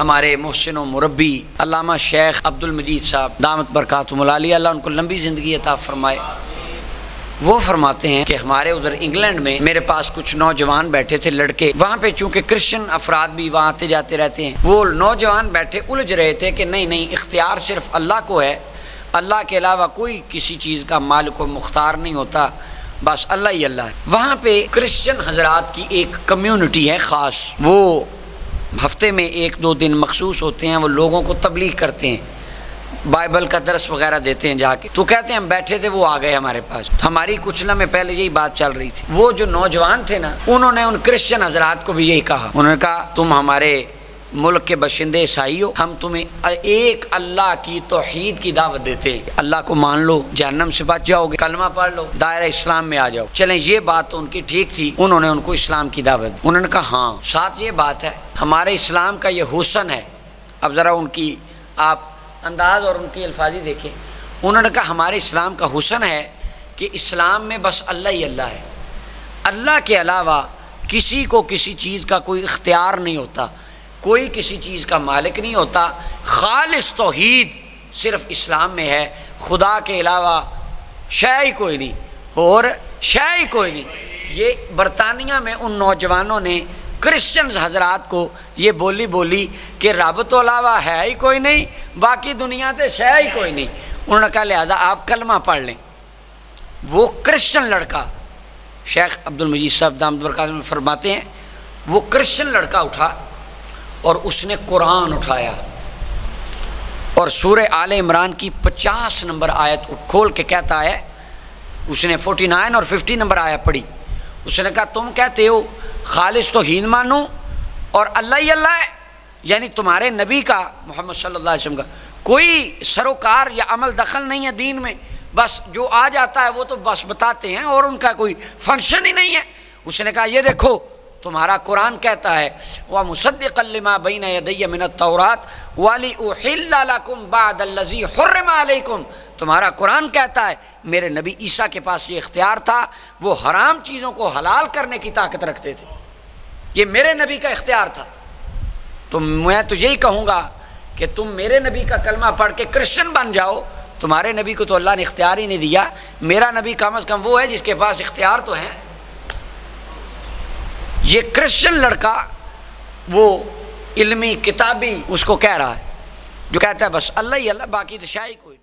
ہمارے محسن و مربی علامہ شیخ عبد المجید صاحب دامت برکاتہم العالیہ، اللہ ان کو لمبی زندگی عطا فرمائے، وہ فرماتے ہیں کہ ہمارے ادھر انگلینڈ میں میرے پاس کچھ نوجوان بیٹھے تھے لڑکے، وہاں پہ چونکہ کرسچن افراد بھی وہاں آتے جاتے رہتے ہیں، وہ نوجوان بیٹھے الجھ رہے تھے کہ نہیں اختیار صرف اللہ کو ہے، اللہ کے علاوہ کوئی کسی چیز کا مالک و مختار نہیں ہوتا، بس اللہ ہی اللہ ہے۔ وہاں پہ کرسچن حضرات کی ایک کمیونٹی ہے خاص، وہ ہفتے میں 1-2 دن مخصوص ہوتے ہیں، وہ لوگوں کو تبلیغ کرتے ہیں، بائبل کا درس وغیرہ دیتے ہیں جا کے۔ تو کہتے ہیں ہم بیٹھے تھے، وہ آ گئے ہمارے پاس، ہماری کچھ لمحے پہلے یہی بات چل رہی تھی۔ وہ جو نوجوان تھے نا، انہوں نے ان کرسچن حضرات کو بھی یہی کہا، انہوں نے کہا تم ہمارے ملک کے باشندے عیسائی ہو، ہم تمہیں ایک اللہ کی توحید کی دعوت دیتے ہیں، اللہ کو مان لو جہنم سے بچ جاؤ گے، کلمہ پڑھ لو، دائرہ اسلام میں آ جاؤ۔ چلیں یہ بات تو ان کی ٹھیک تھی، انہوں نے ان کو اسلام کی دعوت دی۔ انہوں نے کہا ہاں، ساتھ یہ بات ہے ہمارے اسلام کا یہ حسن ہے۔ اب ذرا ان کی آپ انداز اور ان کی الفاظی دیکھیں، انہوں نے کہا ہمارے اسلام کا حسن ہے کہ اسلام میں بس اللہ ہی اللہ ہے، اللہ کے علاوہ کسی کو کسی چیز کا کوئی اختیار نہیں ہوتا، کوئی کسی چیز کا مالک نہیں ہوتا، خالص توحید صرف اسلام میں ہے، خدا کے علاوہ شے ہی کوئی نہیں اور شے ہی کوئی نہیں۔ یہ برطانیہ میں ان نوجوانوں نے کرسچنز حضرات کو یہ بولی کہ رب تو علاوہ ہے ہی کوئی نہیں، باقی دنیا تے شے ہی کوئی نہیں۔ انہوں نے کہا لہذا آپ کلمہ پڑھ لیں۔ وہ کرسچن لڑکا، شیخ عبد المجید صاحب دامت برکاتہم فرماتے ہیں، وہ کرسچن لڑکا اٹھا اور اس نے قرآن اٹھایا اور سورہ آل عمران کی 50 نمبر آیت کھول کے کہتا ہے، اس نے 49 اور 50 نمبر آیت پڑھی، اس نے کہا تم کہتے ہو خالص توحید مانو اور اللہ ہی اللہ ہے، یعنی تمہارے نبی کا محمد صلی اللہ علیہ وسلم کا کوئی سروکار یا عمل دخل نہیں ہے دین میں، بس جو آ جاتا ہے وہ تو بس بتاتے ہیں اور ان کا کوئی فنکشن ہی نہیں ہے۔ اس نے کہا یہ دیکھو تمہارا قرآن کہتا ہے وَمُصَدِّقًا لِمَا بَيْنَ يَدَيَّ مِنَ التَّوْرَاةِ وَلِأُحِلَّ لَكُمْ بَعْدَ الَّذِي حُرِّمَ عَلَيْكُمْ، تمہارا قرآن کہتا ہے میرے نبی عیسیٰ کے پاس یہ اختیار تھا، وہ حرام چیزوں کو حلال کرنے کی طاقت رکھتے تھے، یہ میرے نبی کا اختیار تھا۔ تو میں تو یہی کہوں گا کہ تم میرے نبی کا کلمہ پڑھ کے کرسچن بن جاؤ، تمہارے نبی کو تو اللہ نے اختیار ہی نہیں دیا، میرا نبی کم از کم وہ ہے جس کے پاس اختیار تو ہے۔ یہ کرسچن لڑکا وہ علمی کتابی اس کو کہہ رہا ہے، جو کہتا ہے بس اللہ ہی اللہ، باقی تو شاہی کوئی